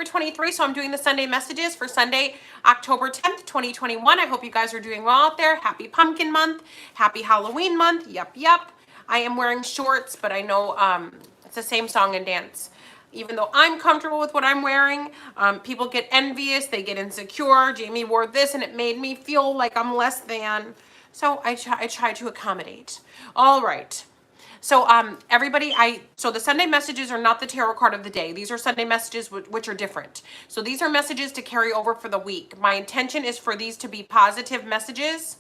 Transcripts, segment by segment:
Number 23, so I'm doing the Sunday messages for Sunday, October 10th, 2021. I hope you guys are doing well out there. Happy Pumpkin Month. Happy Halloween Month. Yep. I am wearing shorts, but I know it's the same song and dance. Even though I'm comfortable with what I'm wearing, people get envious, they get insecure. Jamie wore this and it made me feel like I'm less than. So I try to accommodate. All right. So everybody, so the Sunday messages are not the tarot card of the day. These are Sunday messages which are different. So these are messages to carry over for the week. My intention is for these to be positive messages.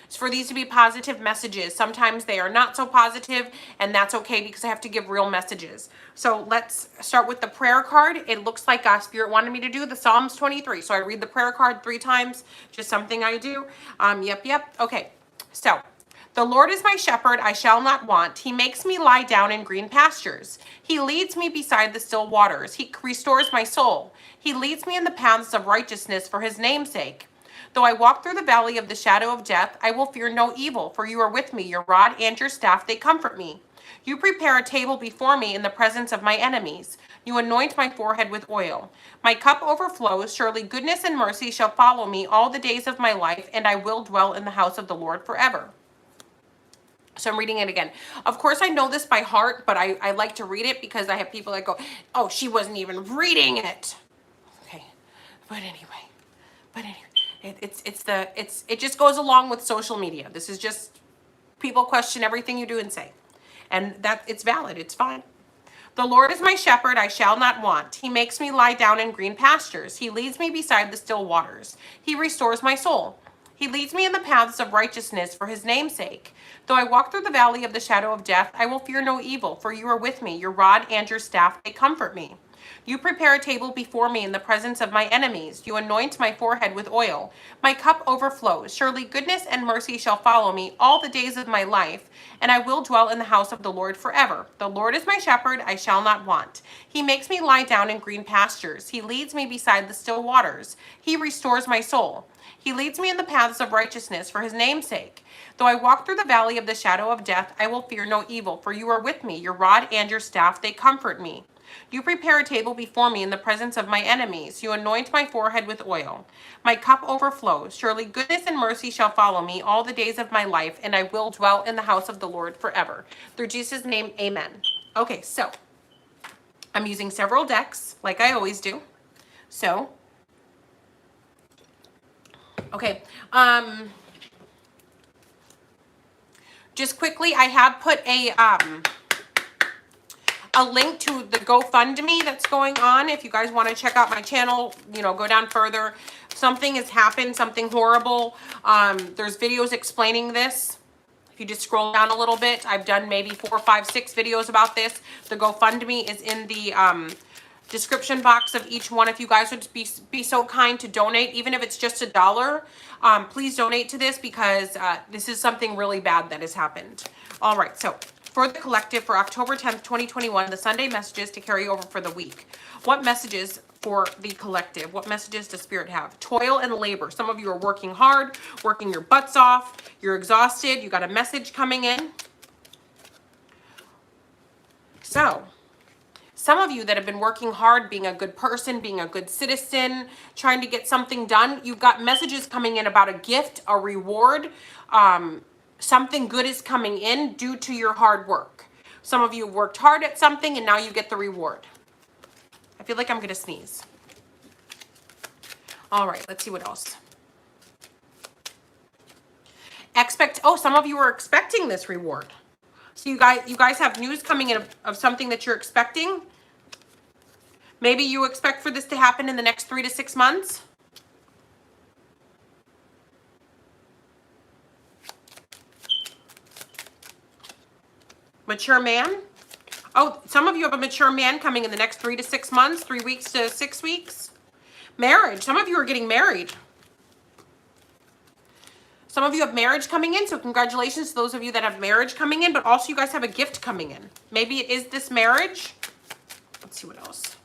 It's for these to be positive messages. Sometimes they are not so positive, and that's okay because I have to give real messages. So let's start with the prayer card. It looks like Spirit wanted me to do the Psalms 23. So I read the prayer card 3 times, just something I do. Yep. Okay, so the Lord is my shepherd, I shall not want. He makes me lie down in green pastures. He leads me beside the still waters. He restores my soul. He leads me in the paths of righteousness for his name's sake. Though I walk through the valley of the shadow of death, I will fear no evil, for you are with me. Your rod and your staff, they comfort me. You prepare a table before me in the presence of my enemies. You anoint my forehead with oil. My cup overflows. Surely goodness and mercy shall follow me all the days of my life, and I will dwell in the house of the Lord forever. So I'm reading it again. Of course, I know this by heart, but I like to read it because I have people that go, oh, she wasn't even reading it. Okay, but anyway, it just goes along with social media. This is just people question everything you do and say, and that it's valid. It's fine. The Lord is my shepherd, I shall not want. He makes me lie down in green pastures. He leads me beside the still waters. He restores my soul. He leads me in the paths of righteousness for his name's sake. Though I walk through the valley of the shadow of death, I will fear no evil, for you are with me. Your rod and your staff, they comfort me. You prepare a table before me in the presence of my enemies. You anoint my forehead with oil. My cup overflows. Surely goodness and mercy shall follow me all the days of my life, and I will dwell in the house of the Lord forever. The Lord is my shepherd, I shall not want. He makes me lie down in green pastures. He leads me beside the still waters. He restores my soul. He leads me in the paths of righteousness for his name's sake. Though I walk through the valley of the shadow of death, I will fear no evil, for you are with me. Your rod and your staff, they comfort me. You prepare a table before me in the presence of my enemies. You anoint my forehead with oil. My cup overflows. Surely goodness and mercy shall follow me all the days of my life, and I will dwell in the house of the Lord forever. Through Jesus' name, amen. Okay, so I'm using several decks, like I always do. So, okay, just quickly, I have put a link to the GoFundMe that's going on. If you guys want to check out my channel, you know, go down further. Something has happened, something horrible. There's videos explaining this. If you just scroll down a little bit, I've done maybe 4, 5, 6 videos about this. The GoFundMe is in the description box of each one. If you guys would be so kind to donate, even if it's just $1, please donate to this because this is something really bad that has happened. All right, so for the collective for October 10th, 2021, the Sunday messages to carry over for the week. What messages for the collective? What messages does Spirit have? Toil and labor. Some of you are working hard, working your butts off. You're exhausted. You got a message coming in. So, some of you that have been working hard, being a good person, being a good citizen, trying to get something done, you've got messages coming in about a gift, a reward, something good is coming in due to your hard work. Some of you worked hard at something and now you get the reward. I feel like I'm going to sneeze. All right, let's see what else. Some of you are expecting this reward. So you guys have news coming in of something that you're expecting. Maybe you expect for this to happen in the next 3 to 6 months. Mature man. Oh, some of you have a mature man coming in the next 3 to 6 months, 3 weeks to 6 weeks. Marriage. Some of you are getting married. Some of you have marriage coming in, so congratulations to those of you that have marriage coming in, but also you guys have a gift coming in. Maybe it is this marriage. Let's see what else.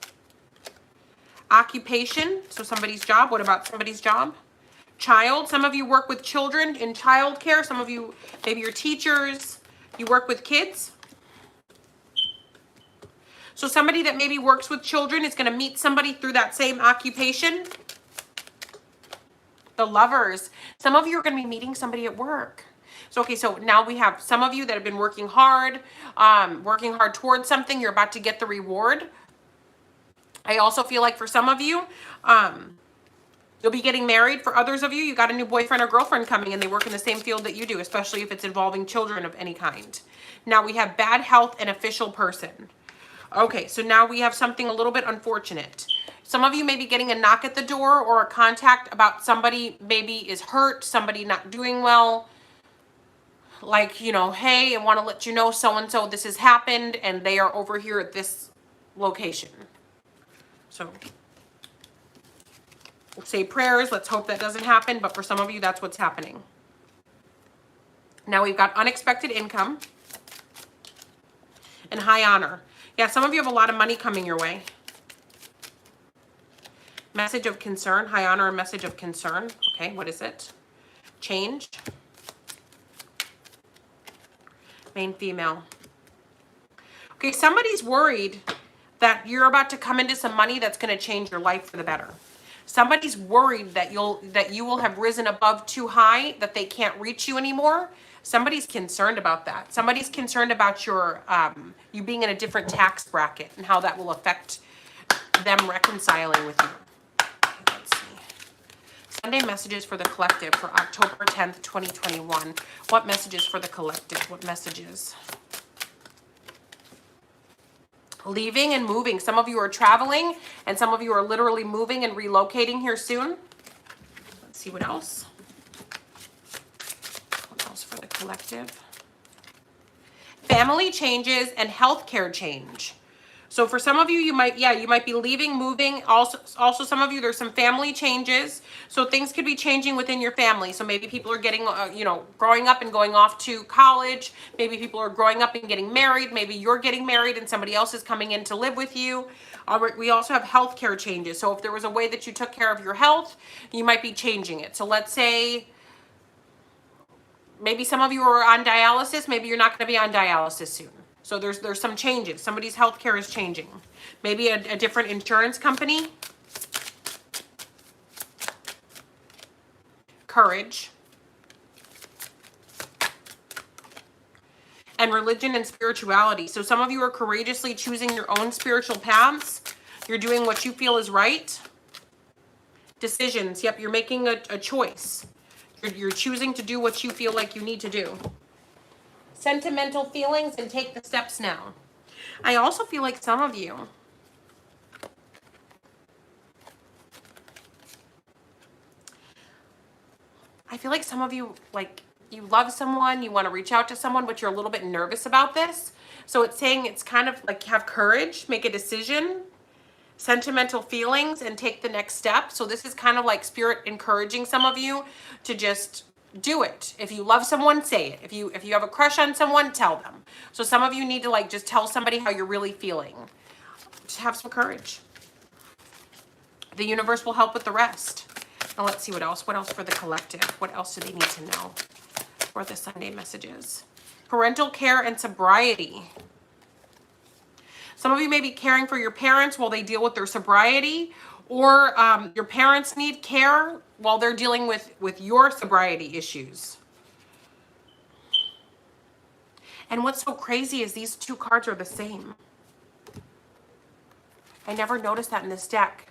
Occupation. So somebody's job. What about somebody's job? Child. Some of you work with children in childcare. Some of you, maybe you're teachers. You work with kids. So somebody that maybe works with children is going to meet somebody through that same occupation. The Lovers. Some of you are going to be meeting somebody at work. So, okay, so now we have some of you that have been working hard towards something. You're about to get the reward. I also feel like for some of you, you'll be getting married. For others of you, you got a new boyfriend or girlfriend coming and they work in the same field that you do, especially if it's involving children of any kind. Now we have bad health and official person. Okay, so now we have something a little bit unfortunate. Some of you may be getting a knock at the door or a contact about somebody maybe is hurt, somebody not doing well. Like, you know, hey, I want to let you know so-and-so this has happened and they are over here at this location. So we'll say prayers. Let's hope that doesn't happen. But for some of you, that's what's happening. Now we've got unexpected income and high honor. Yeah, some of you have a lot of money coming your way. Message of concern, high honor, and message of concern. Okay, what is it? Change. Main female. Okay, somebody's worried that you're about to come into some money that's going to change your life for the better. Somebody's worried that you will have risen above too high, that they can't reach you anymore. Somebody's concerned about that. Somebody's concerned about your you being in a different tax bracket and how that will affect them reconciling with you. Okay, let's see. Sunday messages for the collective for October 10th, 2021. What messages for the collective? What messages? Leaving and moving. Some of you are traveling and some of you are literally moving and relocating here soon. Let's see what else. What else for the collective? Family changes and healthcare change. So for some of you, you might be leaving, moving. Also some of you, there's some family changes. So things could be changing within your family. So maybe people are getting, growing up and going off to college. Maybe people are growing up and getting married. Maybe you're getting married and somebody else is coming in to live with you. We also have healthcare changes. So if there was a way that you took care of your health, you might be changing it. So let's say maybe some of you are on dialysis. Maybe you're not going to be on dialysis soon. So there's some changes. Somebody's healthcare is changing. Maybe a different insurance company. Courage. And religion and spirituality. So some of you are courageously choosing your own spiritual paths. You're doing what you feel is right. Decisions. Yep, you're making a choice. You're choosing to do what you feel like you need to do. Sentimental feelings and take the steps now. I also feel like some of you like you love someone, you want to reach out to someone, but you're a little bit nervous about this. So it's saying it's kind of like have courage, make a decision, sentimental feelings, and take the next step. So this is kind of like Spirit encouraging some of you to just do it. If you love someone, say it. If you have a crush on someone, tell them. So some of you need to like just tell somebody how you're really feeling. Just have some courage. The universe will help with the rest. Now let's see what else. What else for the collective? What else do they need to know for the Sunday messages? Parental care and sobriety. Some of you may be caring for your parents while they deal with their sobriety, or your parents need care while they're dealing with your sobriety issues. And what's so crazy is these two cards are the same. I never noticed that in this deck.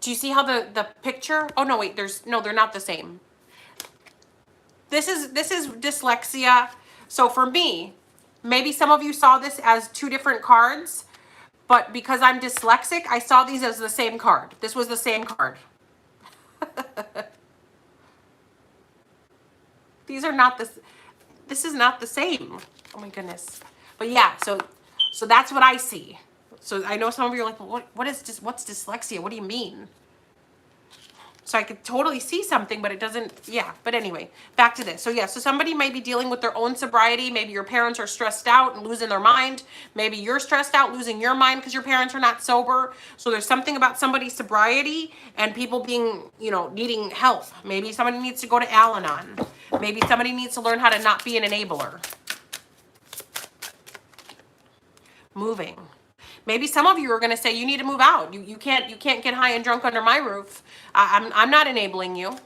Do you see how the picture? Oh no, wait, they're not the same. This is dyslexia. So for me, maybe some of you saw this as two different cards, but because I'm dyslexic, I saw these as the same card. This was the same card. These are not this is not the same. Oh my goodness. But yeah, so that's what I see. So I know some of you are like, well, what's dyslexia? What do you mean? So I could totally see something, but it doesn't, yeah. But anyway, back to this. So yeah, so somebody might be dealing with their own sobriety. Maybe your parents are stressed out and losing their mind. Maybe you're stressed out, losing your mind because your parents are not sober. So there's something about somebody's sobriety and people being, needing help. Maybe somebody needs to go to Al-Anon. Maybe somebody needs to learn how to not be an enabler. Moving. Maybe some of you are going to say you need to move out. You can't get high and drunk under my roof. I'm not enabling you.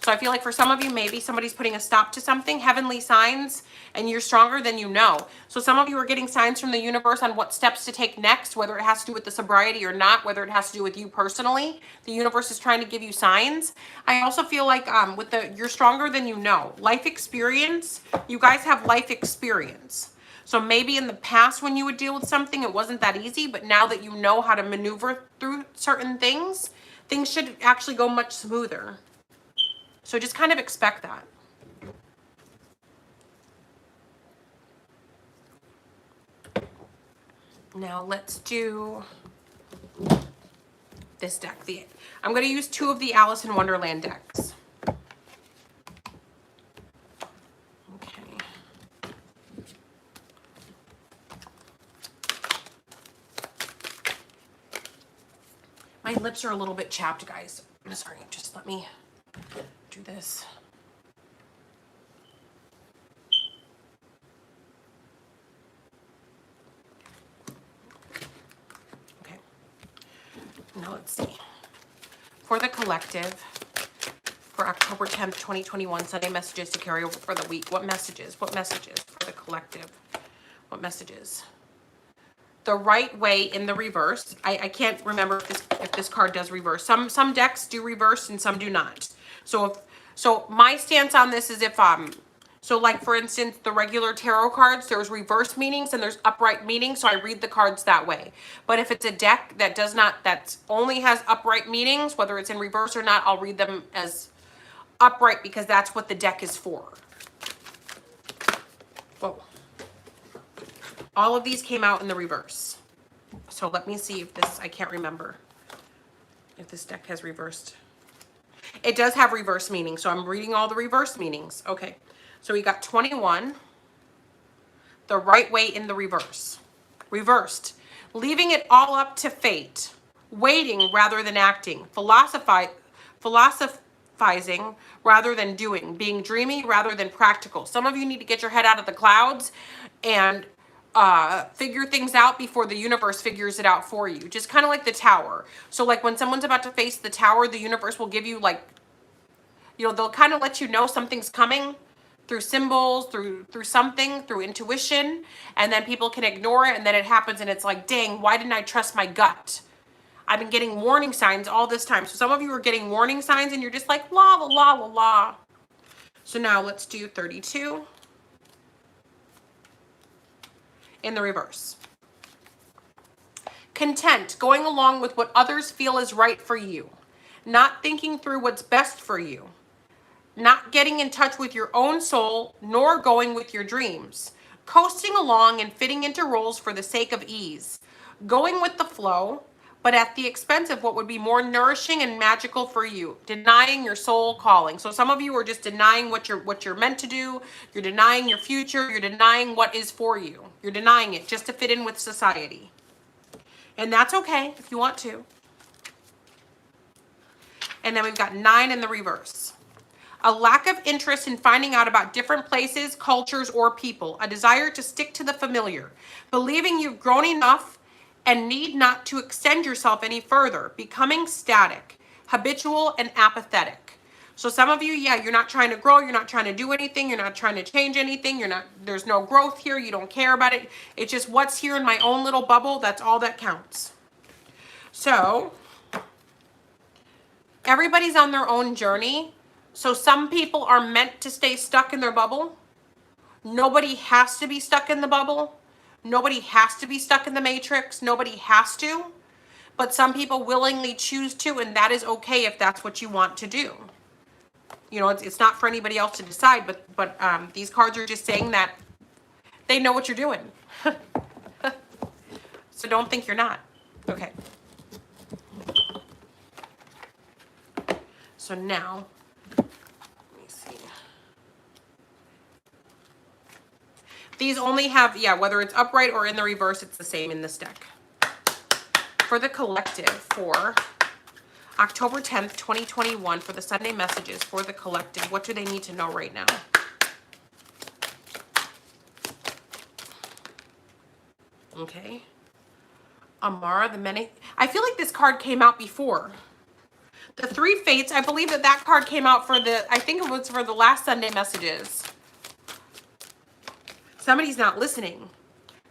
So I feel like for some of you, maybe somebody's putting a stop to something, heavenly signs, and you're stronger than you know. So some of you are getting signs from the universe on what steps to take next, whether it has to do with the sobriety or not, whether it has to do with you personally. The universe is trying to give you signs. I also feel like you're stronger than you know. Life experience, you guys have life experience. So maybe in the past when you would deal with something, it wasn't that easy, but now that you know how to maneuver through certain things, things should actually go much smoother. So just kind of expect that. Now let's do this deck. I'm going to use 2 of the Alice in Wonderland decks. Okay. My lips are a little bit chapped, guys. I'm sorry, just let me do this. Okay. Now let's see. For the collective, for October 10th, 2021, Sunday messages to carry over for the week. What messages? What messages for the collective? What messages? The right way in the reverse. I can't remember if this card does reverse. Some decks do reverse and some do not. So my stance on this is so like for instance, the regular tarot cards, there's reverse meanings and there's upright meanings. So I read the cards that way. But if it's a deck that that only has upright meanings, whether it's in reverse or not, I'll read them as upright because that's what the deck is for. Whoa. All of these came out in the reverse. So let me see if I can't remember if this deck has reversed. It does have reverse meaning, so I'm reading all the reverse meanings. Okay, so we got 21. The right way in the reverse. Reversed. Leaving it all up to fate. Waiting rather than acting. Philosophizing rather than doing. Being dreamy rather than practical. Some of you need to get your head out of the clouds and figure things out before the universe figures it out for you. Just kind of like the tower. So like when someone's about to face the tower, the universe will give you like, they'll kind of let you know something's coming through symbols, through something, through intuition, and then people can ignore it and then it happens and it's like, dang, why didn't I trust my gut? I've been getting warning signs all this time. So some of you are getting warning signs and you're just like, la, la, la, la, la. So now let's do 32. In the reverse. Content, going along with what others feel is right for you. Not thinking through what's best for you. Not getting in touch with your own soul, nor going with your dreams. Coasting along and fitting into roles for the sake of ease. Going with the flow, but at the expense of what would be more nourishing and magical for you. Denying your soul calling. So some of you are just denying what you're meant to do. You're denying your future. You're denying what is for you. You're denying it just to fit in with society. And that's okay if you want to. And then we've got 9 in the reverse. A lack of interest in finding out about different places, cultures, or people. A desire to stick to the familiar. Believing you've grown enough and need not to extend yourself any further. Becoming static, habitual, and apathetic. So some of you, you're not trying to grow, you're not trying to do anything, you're not trying to change anything, there's no growth here, you don't care about it. It's just what's here in my own little bubble, that's all that counts. So, everybody's on their own journey. So some people are meant to stay stuck in their bubble. Nobody has to be stuck in the bubble. Nobody has to be stuck in the matrix. Nobody has to. But some people willingly choose to, and that is okay if that's what you want to do. It's not for anybody else to decide, but these cards are just saying that they know what you're doing. So don't think you're not. Okay. So now, let me see. These only have, whether it's upright or in the reverse, it's the same in this deck. For the collective, for October 10th, 2021, for the Sunday messages for the collective, what do they need to know right now? Okay. Amara, the many. I feel like this card came out before. The Three Fates, I believe that that card came out for the, I think it was for the last Sunday messages. Somebody's not listening.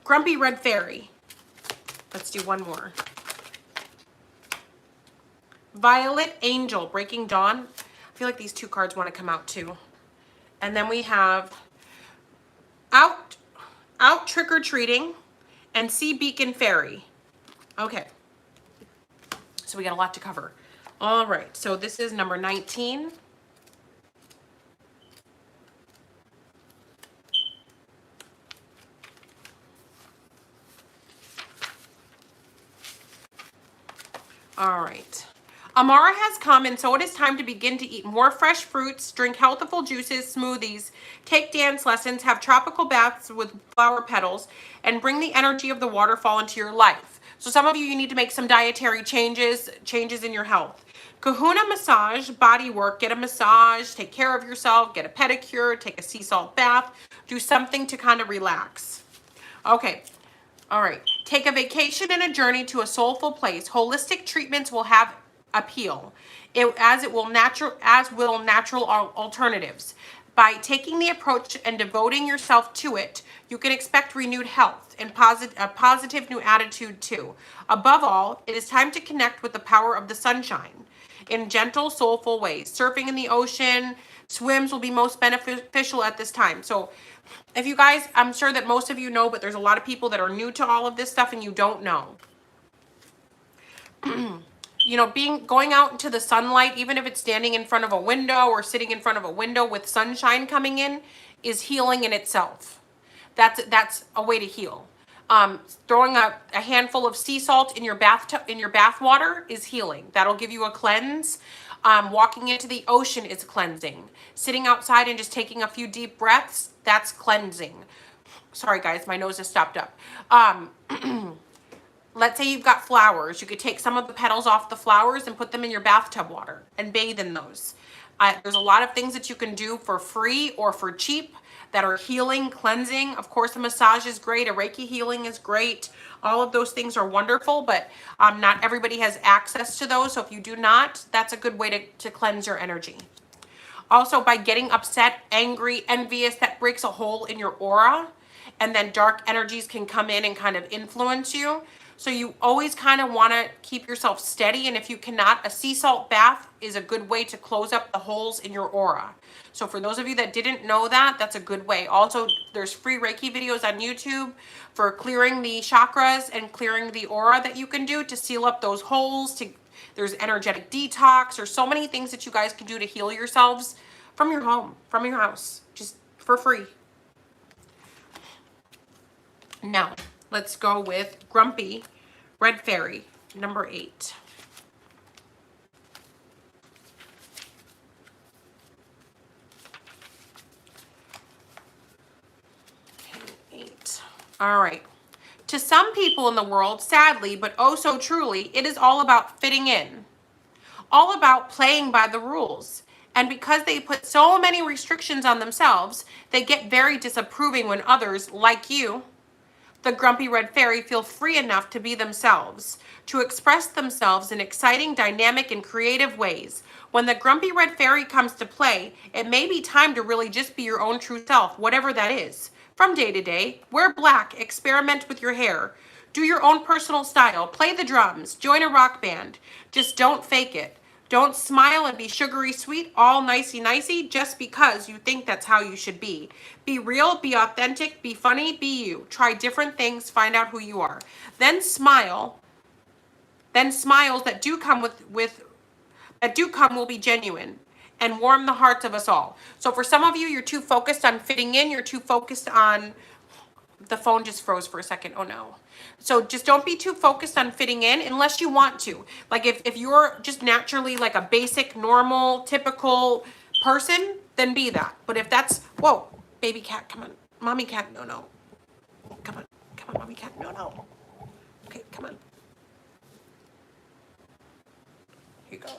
Grumpy Red Fairy. Let's do one more. Violet Angel, Breaking Dawn. I feel like these two cards want to come out too. And then we have Out Trick or Treating and Sea Beacon Fairy. Okay. So we got a lot to cover. All right. So this is number 19. All right. Amara has come, and so it is time to begin to eat more fresh fruits, drink healthful juices, smoothies, take dance lessons, have tropical baths with flower petals, and bring the energy of the waterfall into your life. So some of you need to make some dietary changes in your health. Kahuna massage, body work, get a massage, take care of yourself, get a pedicure, take a sea salt bath, do something to kind of relax. Okay. All right. Take a vacation and a journey to a soulful place. Holistic treatments will have appeal, as will natural alternatives. By taking the approach and devoting yourself to it, you can expect renewed health and a positive new attitude too. Above all, it is time to connect with the power of the sunshine in gentle, soulful ways. Surfing in the ocean, swims will be most beneficial at this time. So if you guys, I'm sure that most of you know, but there's a lot of people that are new to all of this stuff and you don't know. You know, going out into the sunlight, even if it's standing in front of a window or sitting in front of a window with sunshine coming in, is healing in itself. That's a way to heal. Throwing a handful of sea salt in your bath water is healing. That'll give you a cleanse. Walking into the ocean is cleansing. Sitting outside and just taking a few deep breaths, that's cleansing. Sorry guys, my nose is stopped up. Let's say you've got flowers. You could take some of the petals off the flowers and put them in your bathtub water and bathe in those. There's a lot of things that you can do for free or for cheap that are healing, cleansing. Of course, a massage is great. A Reiki healing is great. All of those things are wonderful, but not everybody has access to those. So if you do not, that's a good way to cleanse your energy. Also, by getting upset, angry, envious, that breaks a hole in your aura. And then dark energies can come in and kind of influence you. So you always kind of want to keep yourself steady. And if you cannot, a sea salt bath is a good way to close up the holes in your aura. So for those of you that didn't know that, that's a good way. Also, there's free Reiki videos on YouTube for clearing the chakras and clearing the aura that you can do to seal up those holes. There's energetic detox. There's so many things that you guys can do to heal yourselves from your home, from your house, just for free. Now, let's go with Grumpy Red Fairy, number 8. Okay, 8. All right. To some people in the world, sadly, but oh so truly, it is all about fitting in. All about playing by the rules. And because they put so many restrictions on themselves, they get very disapproving when others, like you, the Grumpy Red Fairy, feel free enough to be themselves, to express themselves in exciting, dynamic, and creative ways. When the Grumpy Red Fairy comes to play, it may be time to really just be your own true self, whatever that is. From day to day, wear black, experiment with your hair, do your own personal style, play the drums, join a rock band. Just don't fake it. Don't smile and be sugary sweet, all nicey-nicey, just because you think that's how you should be. Be real, be authentic, be funny, be you. Try different things, find out who you are. Then smile. Then smiles that do come will be genuine and warm the hearts of us all. So for some of you, you're too focused on fitting in. You're too focused on, the phone just froze for a second. Oh no. So just don't be too focused on fitting in unless you want to. Like if you're just naturally like a basic, normal, typical person, then be that. But if that's, whoa, baby cat, come on. Mommy cat, no. Come on, mommy cat, no. Okay, come on. Here you go.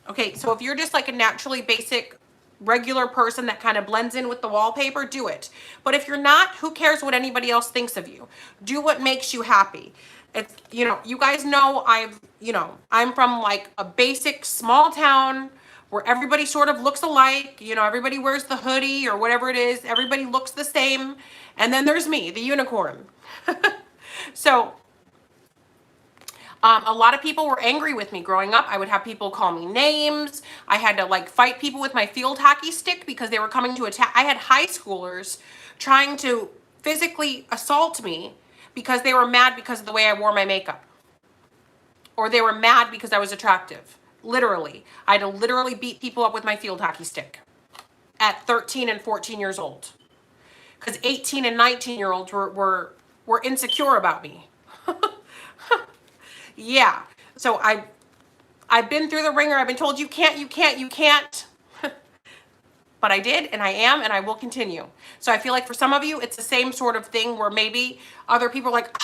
Okay, so if you're just like a naturally basic regular person that kind of blends in with the wallpaper, do it. But if you're not, who cares what anybody else thinks of you? Do what makes you happy. It's, you know, you guys know I'm from like a basic small town where everybody sort of looks alike. You know, everybody wears the hoodie or whatever it is. Everybody looks the same. And then there's me, the unicorn. So a lot of people were angry with me growing up. I would have people call me names. I had to like fight people with my field hockey stick because they were coming to attack. I had high schoolers trying to physically assault me because they were mad because of the way I wore my makeup. Or they were mad because I was attractive. Literally. I had to literally beat people up with my field hockey stick at 13 and 14 years old. Because 18 and 19-year-olds were insecure about me. Yeah. So I've been through the ringer. I've been told you can't. But I did, and I am, and I will continue. So I feel like for some of you, it's the same sort of thing where maybe other people are like,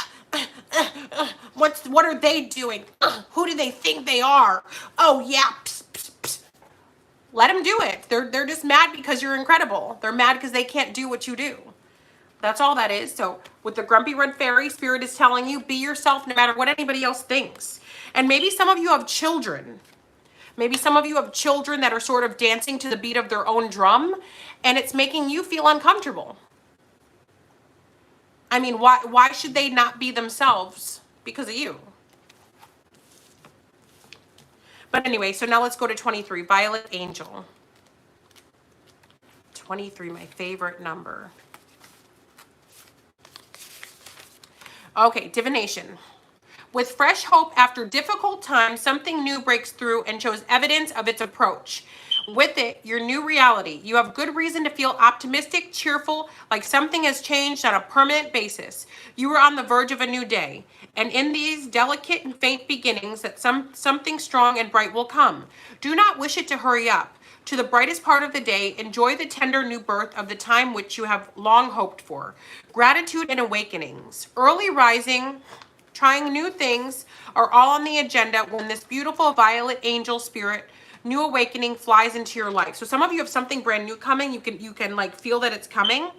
what are they doing? Who do they think they are? Oh yeah. Psst, psst, psst. Let them do it. They're just mad because you're incredible. They're mad because they can't do what you do. That's all that is. So with the Grumpy Red Fairy, Spirit is telling you, be yourself no matter what anybody else thinks. And maybe some of you have children. Maybe some of you have children that are sort of dancing to the beat of their own drum, and it's making you feel uncomfortable. I mean, why should they not be themselves because of you? But anyway, so now let's go to 23, Violet Angel. 23, my favorite number. Okay, divination. With fresh hope after difficult times, something new breaks through and shows evidence of its approach. With it, your new reality. You have good reason to feel optimistic, cheerful, like something has changed on a permanent basis. You are on the verge of a new day. And in these delicate and faint beginnings, that something strong and bright will come. Do not wish it to hurry up. To the brightest part of the day, enjoy the tender new birth of the time which you have long hoped for. Gratitude and awakenings. Early rising, trying new things are all on the agenda when this beautiful violet angel spirit new awakening flies into your life. So some of you have something brand new coming. You can like feel that it's coming.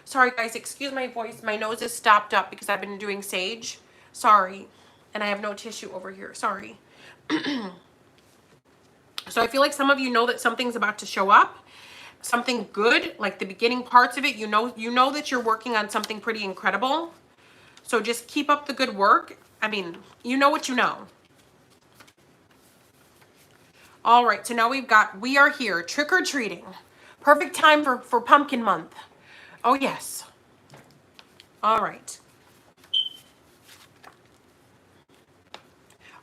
Sorry guys, excuse my voice. My nose is stopped up because I've been doing sage. Sorry. And I have no tissue over here. Sorry. So I feel like some of you know that something's about to show up. Something good, like the beginning parts of it. You know that you're working on something pretty incredible. So just keep up the good work. I mean, you know what you know. All right, so now we are here, trick-or-treating. Perfect time for pumpkin month. Oh, yes. All right.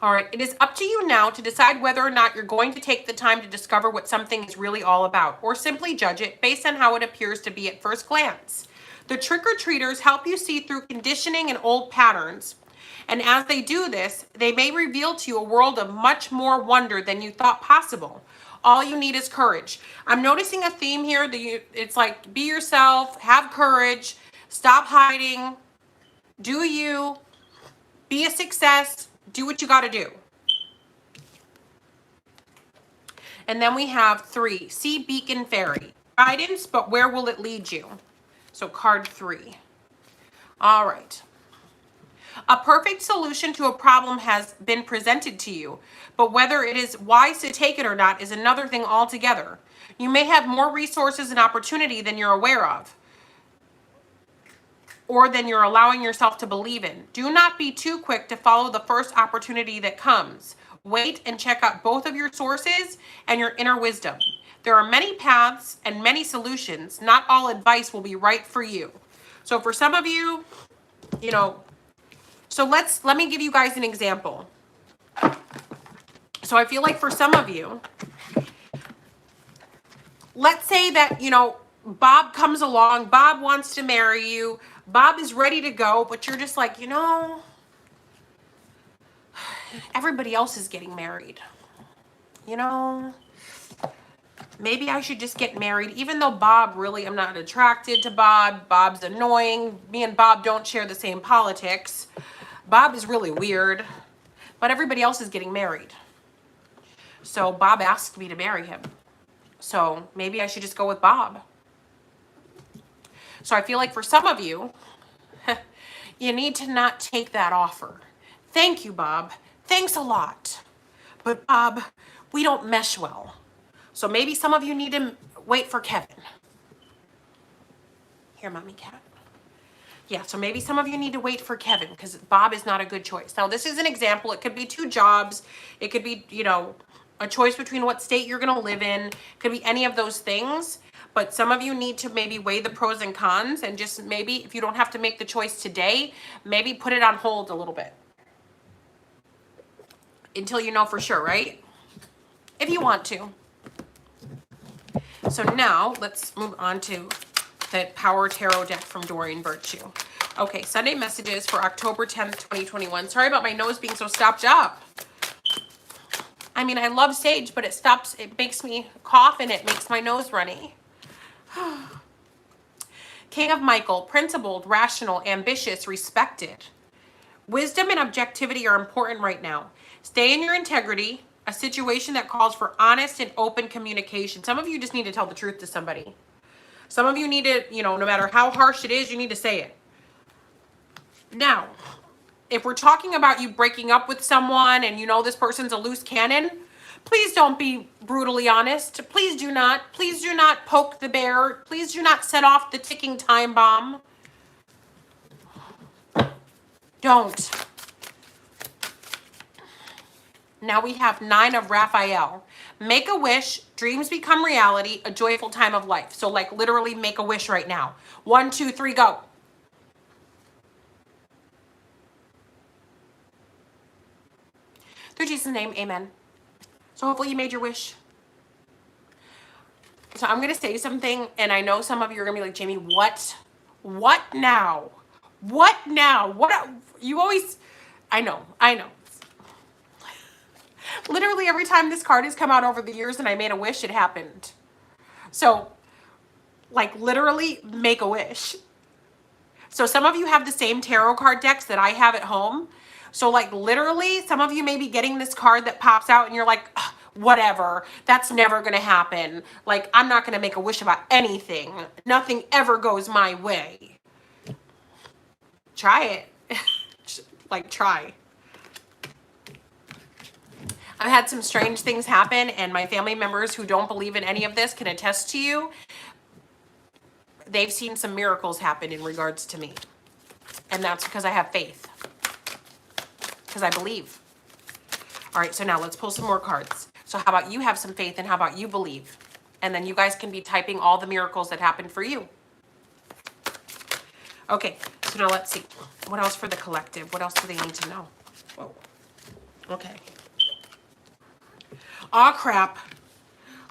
All right, it is up to you now to decide whether or not you're going to take the time to discover what something is really all about, or simply judge it based on how it appears to be at first glance. The trick-or-treaters help you see through conditioning and old patterns. And as they do this, they may reveal to you a world of much more wonder than you thought possible. All you need is courage. I'm noticing a theme here. It's like, be yourself, have courage, stop hiding, do you, be a success, do what you got to do. And then we have 3, Sea Beacon Fairy. Guidance, but where will it lead you? So card 3. All right. A perfect solution to a problem has been presented to you, but whether it is wise to take it or not is another thing altogether. You may have more resources and opportunity than you're aware of, or than you're allowing yourself to believe in. Do not be too quick to follow the first opportunity that comes. Wait and check out both of your sources and your inner wisdom. There are many paths and many solutions. Not all advice will be right for you. So for some of you, so let me give you guys an example. So I feel like for some of you, let's say that, Bob comes along, Bob wants to marry you, Bob is ready to go, but you're just like, everybody else is getting married. Maybe I should just get married, even though Bob really, I'm not attracted to Bob. Bob's annoying. Me and Bob don't share the same politics. Bob is really weird, but everybody else is getting married. So Bob asked me to marry him. So maybe I should just go with Bob. So I feel like for some of you, you need to not take that offer. Thank you, Bob. Thanks a lot. But Bob, we don't mesh well. So maybe some of you need to wait for Kevin. Here, mommy cat. Yeah, so maybe some of you need to wait for Kevin because Bob is not a good choice. Now, this is an example. It could be 2 jobs. It could be, you know, a choice between what state you're going to live in. It could be any of those things. But some of you need to maybe weigh the pros and cons and just maybe, if you don't have to make the choice today, maybe put it on hold a little bit until you know for sure, right? If you want to. So now let's move on to the Power Tarot deck from Doreen Virtue. Okay, Sunday messages for October 10th, 2021. Sorry about my nose being so stopped up. I mean, I love sage, but it makes me cough and it makes my nose runny. King of Michael, principled, rational, ambitious, respected. Wisdom and objectivity are important right now. Stay in your integrity, a situation that calls for honest and open communication. Some of you just need to tell the truth to somebody. Some of you need to, you know, no matter how harsh it is, you need to say it. Now, if we're talking about you breaking up with someone and you know this person's a loose cannon, please don't be brutally honest. Please do not poke the bear. Please do not set off the ticking time bomb. Don't. Now we have 9 of Raphael. Make a wish, dreams become reality, a joyful time of life. So like literally make a wish right now. 1, 2, 3, go. Through Jesus' name, amen. So hopefully you made your wish. So I'm going to say something, and I know some of you are going to be like, Jamie, what? What now? What now? What? You always, I know. Literally every time this card has come out over the years and I made a wish, it happened. So, like literally make a wish. So some of you have the same tarot card decks that I have at home. So like literally some of you may be getting this card that pops out and you're like, whatever, that's never going to happen. Like I'm not going to make a wish about anything. Nothing ever goes my way. Try it. Like try. I've had some strange things happen and my family members who don't believe in any of this can attest to you. They've seen some miracles happen in regards to me. And that's because I have faith. Because I believe. All right, so now let's pull some more cards. So how about you have some faith and how about you believe? And then you guys can be typing all the miracles that happened for you. Okay, so now let's see. What else for the collective? What else do they need to know? Whoa. Okay. Aw, crap.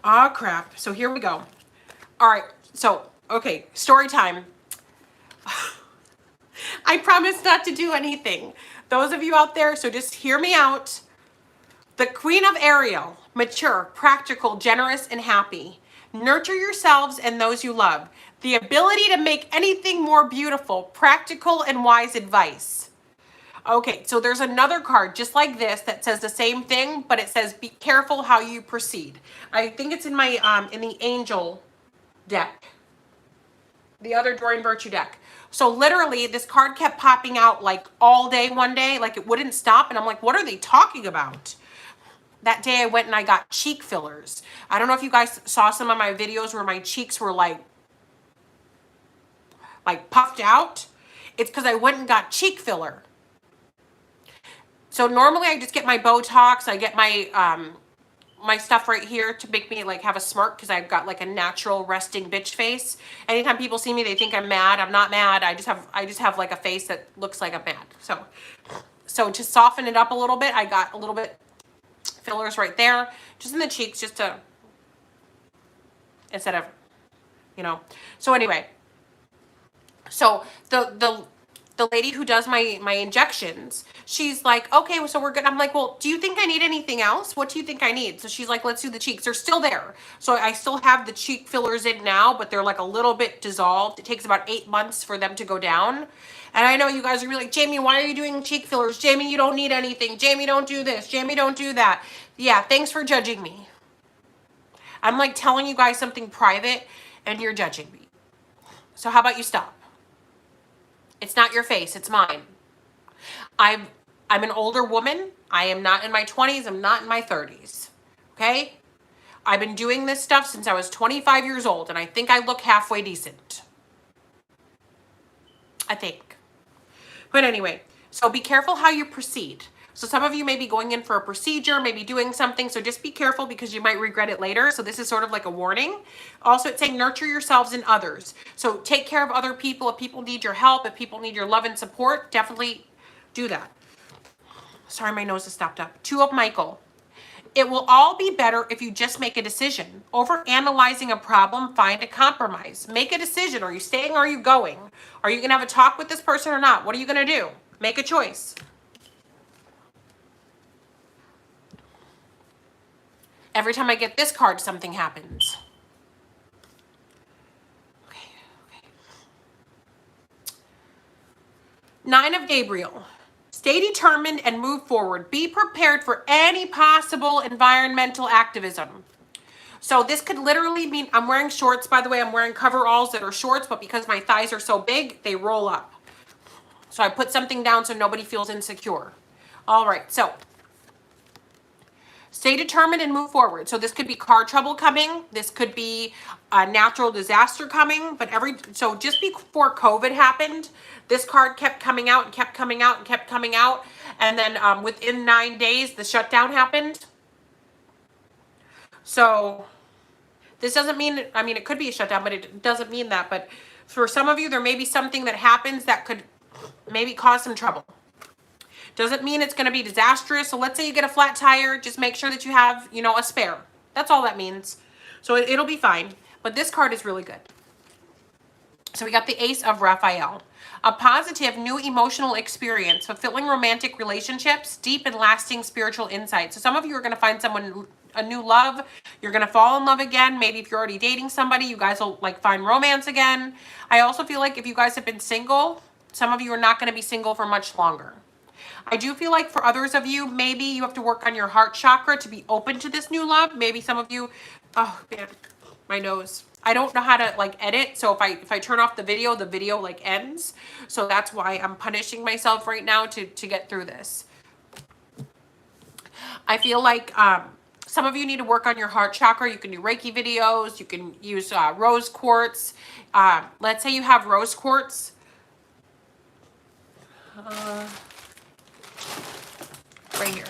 Aw, crap. So here we go. All right, so, okay, story time. I promise not to do anything. Those of you out there, so just hear me out. The Queen of Ariel, mature, practical, generous, and happy. Nurture yourselves and those you love. The ability to make anything more beautiful, practical, and wise advice. Okay, so there's another card just like this that says the same thing, but it says be careful how you proceed. I think it's in my in the Angel deck. The other Doreen Virtue deck. So literally this card kept popping out like all day one day, like it wouldn't stop. And I'm like, what are they talking about? That day I went and I got cheek fillers. I don't know if you guys saw some of my videos where my cheeks were like puffed out. It's because I went and got cheek filler. So normally I just get my Botox. I get my my stuff right here to make me like have a smirk because I've got like a natural resting bitch face. Anytime people see me, they think I'm mad. I'm not mad. I just have like a face that looks like I'm mad. So to soften it up a little bit, I got a little bit fillers right there, just in the cheeks, just to, instead of, you know. So anyway, so the lady who does my injections, she's like, okay, so we're good. I'm like, well, do you think I need anything else? What do you think I need? So she's like, let's do the cheeks. They're still there. So I still have the cheek fillers in now, but they're like a little bit dissolved. It takes about 8 months for them to go down. And I know you guys are really like, Jamie, why are you doing cheek fillers? Jamie, you don't need anything. Jamie, don't do this. Jamie, don't do that. Yeah, thanks for judging me. I'm like telling you guys something private and you're judging me. So how about you stop? It's not your face, it's mine. I'm an older woman. I am not in my 20s. I'm not in my 30s. Okay? I've been doing this stuff since I was 25 years old, and I think I look halfway decent. I think. But anyway, so be careful how you proceed. So some of you may be going in for a procedure, maybe doing something, so just be careful because you might regret it later. So this is sort of like a warning. Also, it's saying nurture yourselves and others. So take care of other people. If people need your help, if people need your love and support, definitely do that. Sorry, my nose has stopped up. 2 of Michael. It will all be better if you just make a decision. Over analyzing a problem, find a compromise. Make a decision. Are you staying or are you going? Are you going to have a talk with this person or not? What are you going to do? Make a choice. Every time I get this card, something happens. Okay. 9 of Gabriel. Stay determined and move forward. Be prepared for any possible environmental activism. So this could literally mean, I'm wearing shorts, by the way. I'm wearing coveralls that are shorts, but because my thighs are so big, they roll up. So I put something down so nobody feels insecure. All right, so stay determined and move forward. So this could be car trouble coming. This could be a natural disaster coming. But so just before COVID happened, this card kept coming out and kept coming out and kept coming out. And then within 9 days, the shutdown happened. So this doesn't mean, I mean, it could be a shutdown, but it doesn't mean that. But for some of you, there may be something that happens that could maybe cause some trouble. Doesn't mean it's going to be disastrous. So let's say you get a flat tire, just make sure that you have, you know, a spare. That's all that means. So it'll be fine. But this card is really good. So we got the Ace of Raphael. A positive new emotional experience, fulfilling romantic relationships, deep and lasting spiritual insight. So some of you are going to find someone, a new love. You're going to fall in love again. Maybe if you're already dating somebody, you guys will like find romance again. I also feel like if you guys have been single, some of you are not going to be single for much longer. I do feel like for others of you, maybe you have to work on your heart chakra to be open to this new love. Maybe some of you, oh man, my nose. I don't know how to like edit. So if I turn off the video like ends. So that's why I'm punishing myself right now to get through this. I feel like some of you need to work on your heart chakra. You can do Reiki videos. You can use rose quartz. Let's say you have rose quartz. Right here.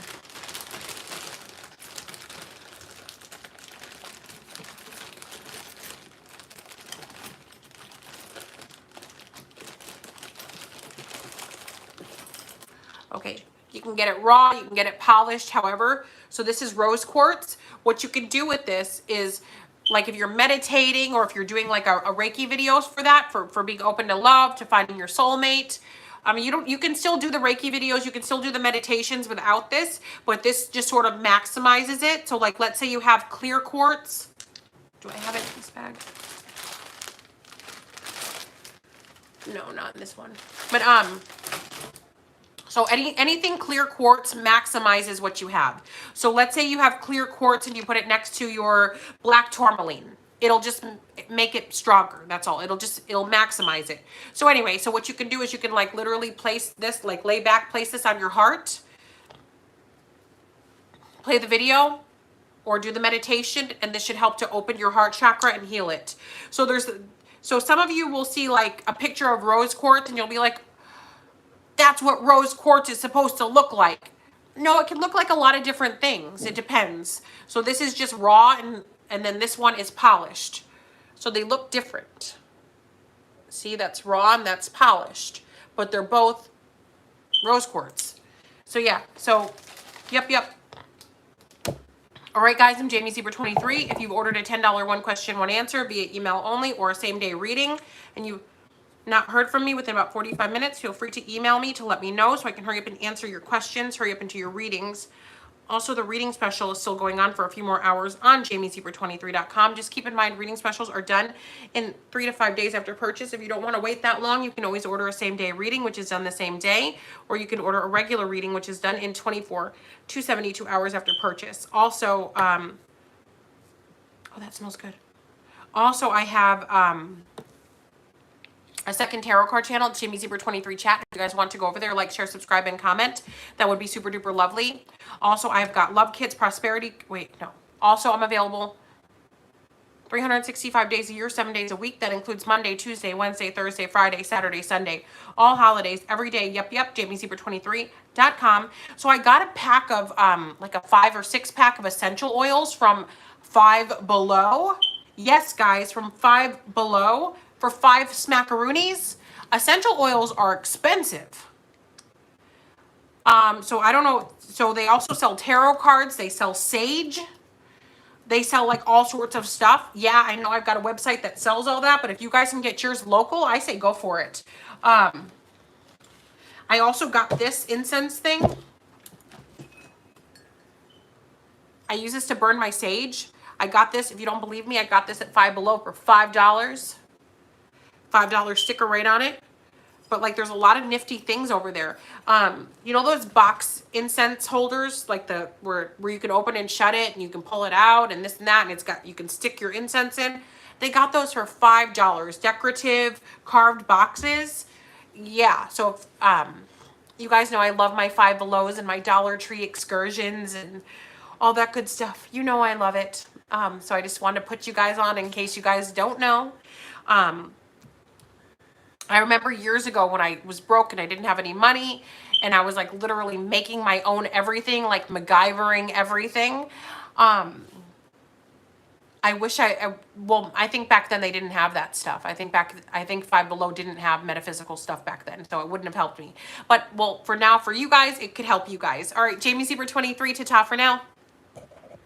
Okay, you can get it raw, you can get it polished, however. So this is rose quartz. What you can do with this is, like if you're meditating or if you're doing like a Reiki videos for that, for being open to love, to finding your soulmate. I mean, you can still do the Reiki videos, you can still do the meditations without this, but this just sort of maximizes it. So like, let's say you have clear quartz. Do I have it in this bag? No, not in this one. But so anything clear quartz maximizes what you have. So let's say you have clear quartz and you put it next to your black tourmaline. It'll just make it stronger. That's all. It'll maximize it. So anyway, so what you can do is you can like literally place this, like lay back, place this on your heart, play the video or do the meditation, and this should help to open your heart chakra and heal it. So some of you will see like a picture of rose quartz and you'll be like, that's what rose quartz is supposed to look like. No, it can look like a lot of different things. It depends. So this is just raw and then this one is polished. So they look different. See, that's raw and that's polished, but they're both rose quartz. So yeah, so yep. All right, guys, I'm Jamie Zebra 23. If you've ordered a $10 one question, one answer via email only or a same day reading and you've not heard from me within about 45 minutes, feel free to email me to let me know so I can hurry up and answer your questions, hurry up into your readings. Also, the reading special is still going on for a few more hours on jamiezebra23.com. Just keep in mind, reading specials are done in 3 to 5 days after purchase. If you don't want to wait that long, you can always order a same-day reading, which is done the same day, or you can order a regular reading, which is done in 24 to 72 hours after purchase. Also, Oh, that smells good. Also, I have a second tarot card channel, Jamie Zebra 23 chat. If you guys want to go over there, like, share, subscribe, and comment, that would be super duper lovely. Also, I've got love kits, prosperity. Wait, no. Also, I'm available 365 days a year, 7 days a week. That includes Monday, Tuesday, Wednesday, Thursday, Friday, Saturday, Sunday, all holidays, every day. Yep, JamieZebra23.com. So I got a pack of like a 5 or 6 pack of essential oils from Five Below. Yes, guys, from Five Below for 5 smackaroonies. Essential oils are expensive. So I don't know. So they also sell tarot cards. They sell sage. They sell like all sorts of stuff. Yeah, I know I've got a website that sells all that, but if you guys can get yours local, I say go for it. I also got this incense thing. I use this to burn my sage. I got this, if you don't believe me, I got this at Five Below for $5. $5 sticker right on it. But like there's a lot of nifty things over there. You know those box incense holders, like the where you can open and shut it and you can pull it out and this and that, and it's got, you can stick your incense in. They got those for $5. Decorative carved boxes. Yeah, so if, you guys know I love my Five Belows and my Dollar Tree excursions and all that good stuff. You know I love it. So I just wanted to put you guys on in case you guys don't know. I remember years ago when I was broke and I didn't have any money and I was like literally making my own everything, like MacGyvering everything. I wish well, I think back then they didn't have that stuff. I think Five Below didn't have metaphysical stuff back then, so it wouldn't have helped me. But well, for now, for you guys, it could help you guys. All right, Jamie Zebra 23 ta-ta for now.